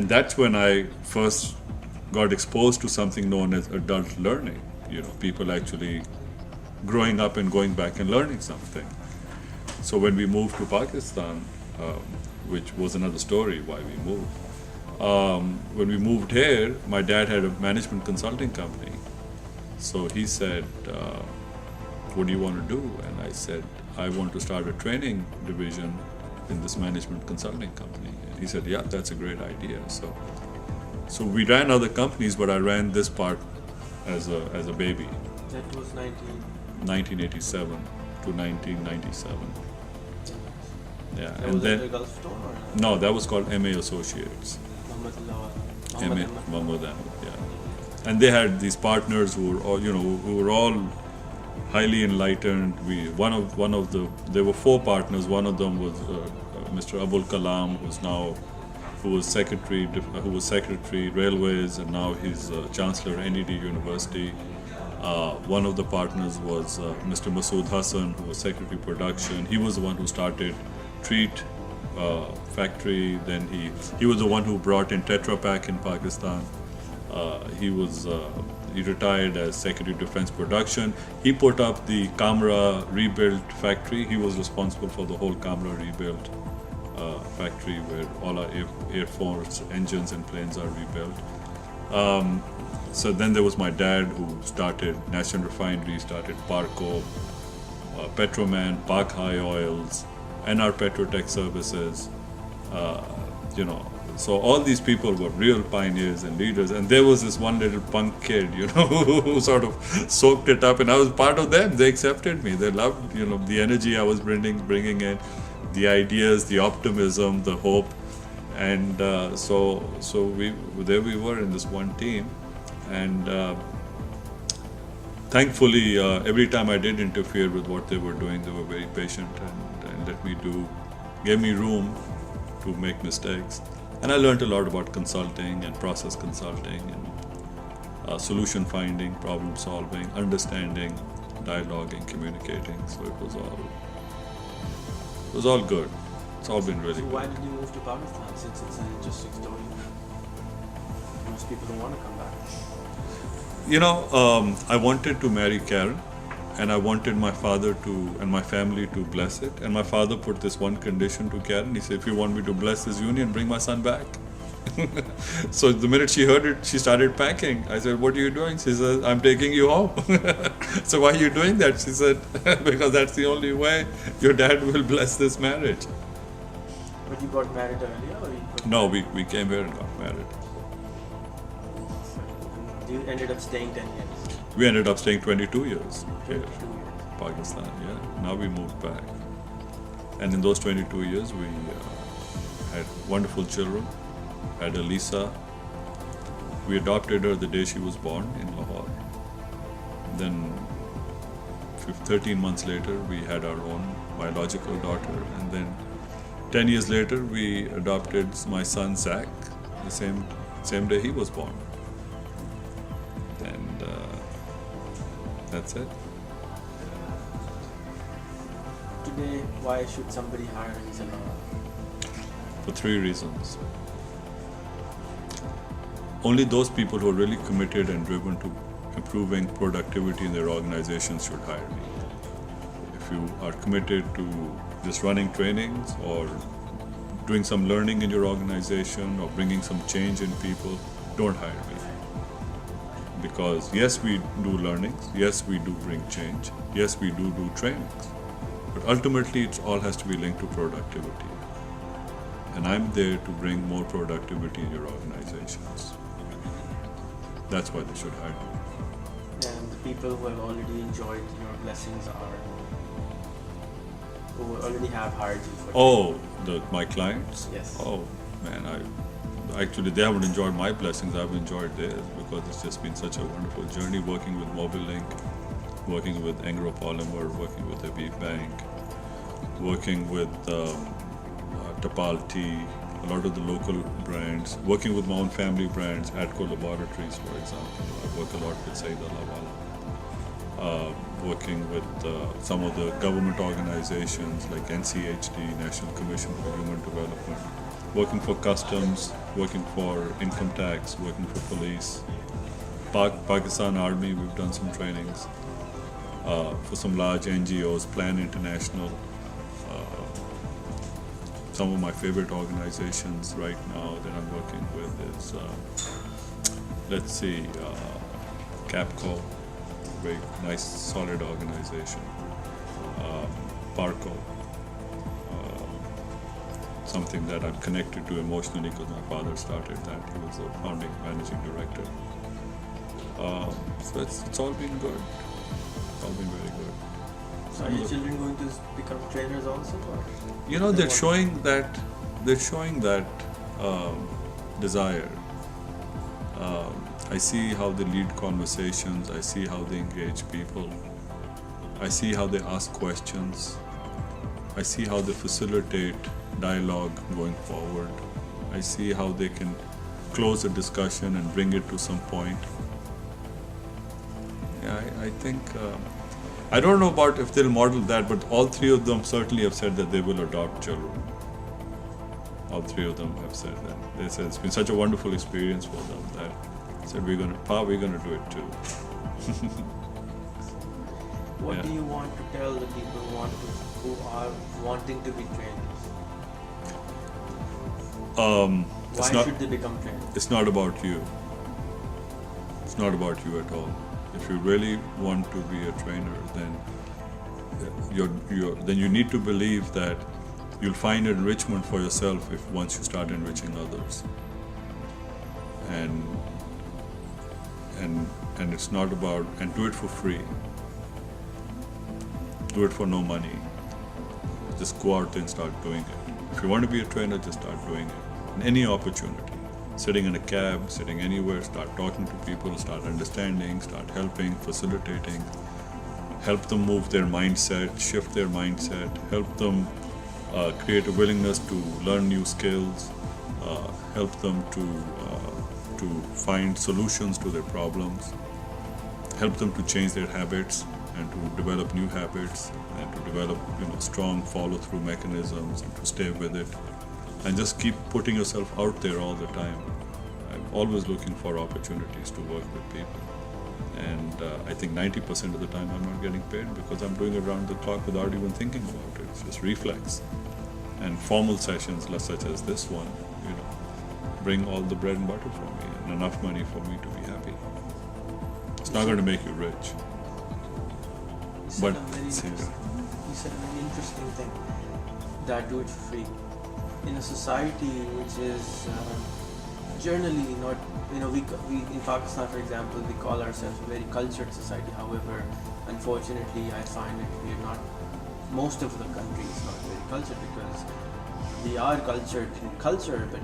that's when I first got exposed to something known as adult learning. People actually growing up and going back and learning something. So when we moved to Pakistan, which was another story why we moved. When we moved here, my dad had a management consulting company. So he said, what do you want to do? And I said, I want to start a training division in this management consulting company. And he said, yeah, that's a great idea. So we ran other companies, but I ran this part as a baby. That was 1987 to 1997. Yeah, That and was then at the Gulfstone or no, that was called MA Associates. Ramiz Allawala? MA Muhammad Ahmed, yeah. And they had these partners who were all highly enlightened. There were 4 partners. One of them was Mr. Abul Kalam, who was secretary railways, and now he's chancellor NED University. One of the partners was Mr. Masood Hassan, who was secretary production. He was the one who started Treat factory. Then he was the one who brought in Tetra Pak in Pakistan. He retired as Secretary of Defense Production. He put up the camera rebuild factory. He was responsible for the whole camera rebuild factory where all our Air Force engines and planes are rebuilt. So then there was my dad who started National Refinery, started Parco, Petroman, Park High Oils, NR Petrotech Services, So all these people were real pioneers and leaders, and there was this one little punk kid, who sort of soaked it up, and I was part of them. They accepted me. They loved, the energy I was bringing in, the ideas, the optimism, the hope, and so there we were in this one team, and thankfully every time I did interfere with what they were doing, they were very patient and gave me room to make mistakes. And I learned a lot about consulting and process consulting and solution finding, problem solving, understanding, dialoguing, communicating. So it was all good. It's all been really So good. why did you move to Pakistan, since it's an interesting story? Most people don't want to come back. I wanted to marry Karen, and I wanted my father and my family to bless it. And my father put this one condition to Karen. He said, if you want me to bless this union, bring my son back. So the minute she heard it, she started packing. I said, what are you doing? She said, I'm taking you home. So why are you doing that? She said, because that's the only way your dad will bless this marriage. But you got married earlier, or you got No, we came here and got married. You ended up staying 10 years. We ended up staying 22 years here, 2 years. Pakistan, yeah. Now we moved back. And in those 22 years, we had wonderful children. Had Elisa. We adopted her the day she was born in Lahore. Then 13 months later, we had our own biological daughter. And then 10 years later, we adopted my son, Zach, the same day he was born. And that's it. Today, why should somebody hire Ramiz Allawala? For 3 reasons. Only those people who are really committed and driven to improving productivity in their organizations should hire me. If you are committed to just running trainings or doing some learning in your organization or bringing some change in people, don't hire me. Because yes, we do learnings, yes, we do bring change, yes, we do trainings, but ultimately it all has to be linked to productivity. And I'm there to bring more productivity in your organizations. That's why they should hire me. And the people who have already enjoyed your blessings who already have hired you for My clients? Yes. Oh, man, actually they haven't enjoyed my blessings, I've enjoyed theirs, because it's just been such a wonderful journey working with Mobilink, working with Angro Polymer, working with Habib Bank, working with Tapal Tea, a lot of the local brands, working with my own family brands, Atco Laboratories, for example. I work a lot with Saeed Allahwala. Working with some of the government organizations like NCHD, National Commission for Human Development. working for customs, working for income tax, working for police. Pakistan Army, we've done some trainings for some large NGOs, Plan International. Some of my favorite organizations right now that I'm working with is, let's see, Capco, very nice, solid organization. Parco, something that I'm connected to emotionally because my father started that. He was the founding managing director. So it's all been good. It's all been very good. So are your children going to become trainers also? Or You know, they're showing that desire. I see how they lead conversations. I see how they engage people. I see how they ask questions. I see how they facilitate dialogue going forward. I see how they can close a discussion and bring it to some point. Yeah, I think, I don't know about if they'll model that, but all three of them certainly have said that they will adopt children. All three of them have said that. They said it's been such a wonderful experience for them that said we're gonna do it too. what Yeah. do you want to tell the people who are wanting to be trainers? Why should they become trainers? It's not about you. It's not about you at all. If you really want to be a trainer, then then you need to believe that you'll find enrichment for yourself if once you start enriching others. And it's not about, and do it for free. Do it for no money. Just go out and start doing it. If you want to be a trainer, just start doing it. In any opportunity. Sitting in a cab, sitting anywhere, start talking to people, start understanding, start helping, facilitating. Help them move their mindset, shift their mindset, help them create a willingness to learn new skills, help them to find solutions to their problems, help them to change their habits and to develop new habits and to develop strong follow-through mechanisms and to stay with it and just keep putting yourself out there all the time. I'm always looking for opportunities to work with people. And I think 90% of the time I'm not getting paid because I'm doing it around the clock without even thinking about it. It's just reflex. And formal sessions such as this one, bring all the bread and butter for me and enough money for me to be happy. It's not going to make you rich. But you said a very interesting thing, that do it for free. In a society which is generally not, we in Pakistan, for example, we call ourselves a very cultured society. However, unfortunately, I find that we are not. Most of the country is not very cultured because we are cultured in culture, but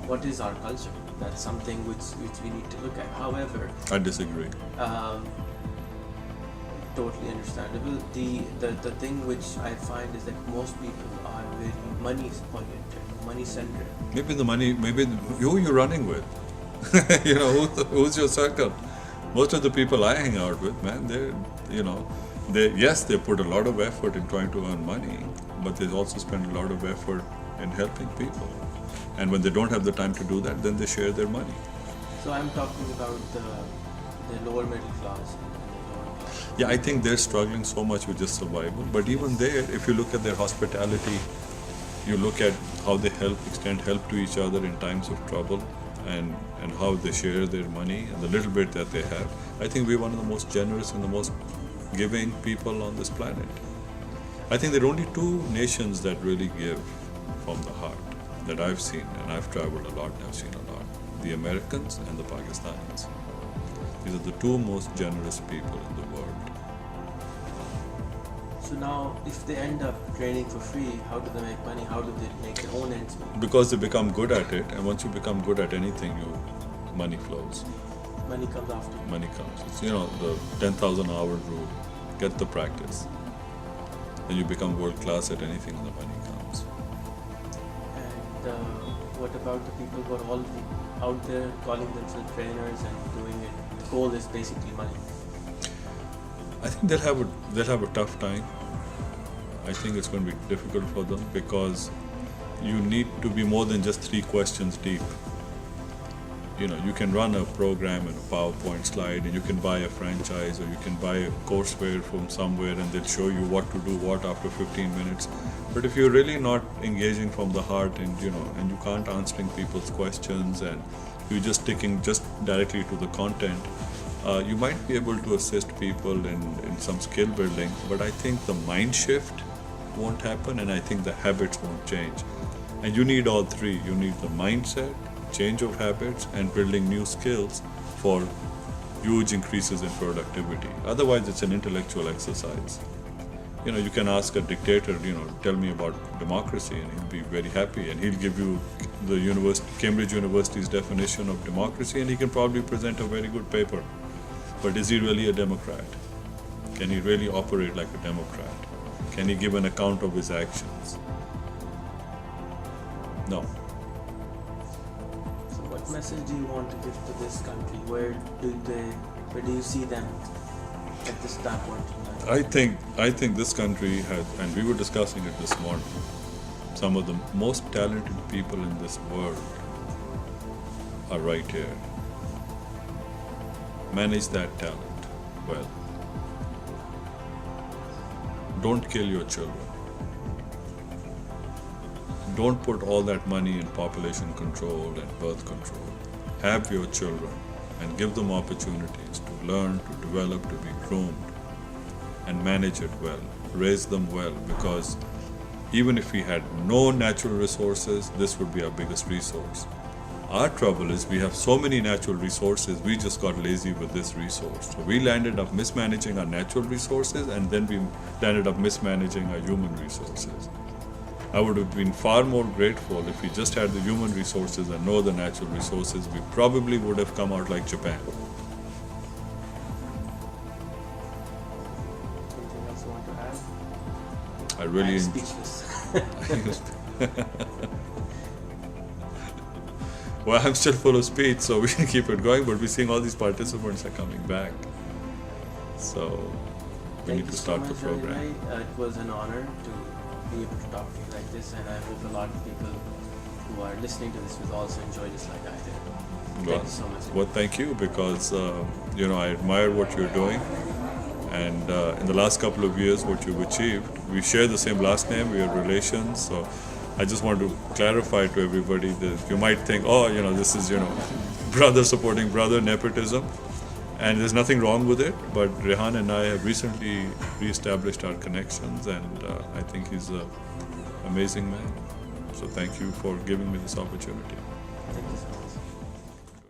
what is our culture? That's something which we need to look at. However, I disagree. Totally understandable. The thing which I find is that most people are very money oriented, money centered. Maybe who you're running with. Who's your circle? Most of the people I hang out with, man, they put a lot of effort in trying to earn money, but they also spend a lot of effort in helping people. And when they don't have the time to do that, then they share their money. So I'm talking about the lower middle class. Yeah, I think they're struggling so much with just survival. But even there, if you look at their hospitality, you look at how they extend help to each other in times of trouble, and how they share their money and the little bit that they have. I think we're one of the most generous and the most giving people on this planet. I think there are only two nations that really give from the heart that I've seen, and I've traveled a lot and I've seen a lot. The Americans and the Pakistanis. These are the two most generous people in the world. So now, if they end up training for free, how do they make money? How do they make their own ends meet? Because they become good at it, and once you become good at anything, money flows. Money comes after you. Money comes. It's the 10,000 hour rule. Get the practice. Then you become world class at anything, and the money comes. And what about the people who are all out there calling themselves trainers and doing it? The goal is basically money. I think they'll have a tough time. I think it's going to be difficult for them because you need to be more than just 3 questions deep. You know, you can run a program in a PowerPoint slide, and you can buy a franchise, or you can buy a courseware from somewhere, and they'll show you what to do what after 15 minutes. But if you're really not engaging from the heart, and and you can't answering people's questions, and you're just sticking just directly to the content, you might be able to assist people in some skill building. But I think the mind shift won't happen, and I think the habits won't change. And you need all 3. You need the mindset, change of habits, and building new skills for huge increases in productivity. Otherwise, it's an intellectual exercise. You can ask a dictator, tell me about democracy, and he'll be very happy, and he'll give you the Cambridge University's definition of democracy, and he can probably present a very good paper. But is he really a Democrat? Can he really operate like a Democrat? Can he give an account of his actions? No. What message do you want to give to this country? Where do you see them at that point in time? I think this country has, and we were discussing it this morning, some of the most talented people in this world are right here. Manage that talent well. Don't kill your children. Don't put all that money in population control and birth control. Have your children and give them opportunities to learn, to develop, to be groomed, and manage it well. Raise them well, because even if we had no natural resources, this would be our biggest resource. Our trouble is we have so many natural resources, we just got lazy with this resource. So we landed up mismanaging our natural resources, and then we landed up mismanaging our human resources. I would have been far more grateful if we just had the human resources and no other natural resources. We probably would have come out like Japan. Anything else you want to add? I really I'm speechless. Well, I'm still full of speech, so we can keep it going, but we're seeing all these participants are coming back. So we need to start the program. It was an honor to be able to talk to you like this, and I hope a lot of people who are listening to this will also enjoy this like I did. Thank you so much. Well, thank you, because I admire what you're doing, and in the last couple of years, what you've achieved. We share the same last name, we are relations, so I just want to clarify to everybody that you might think, this is brother supporting brother, nepotism, and there's nothing wrong with it. But Rehan and I have recently re-established our connections, and I think he's an amazing man. So thank you for giving me this opportunity. Thank you so much.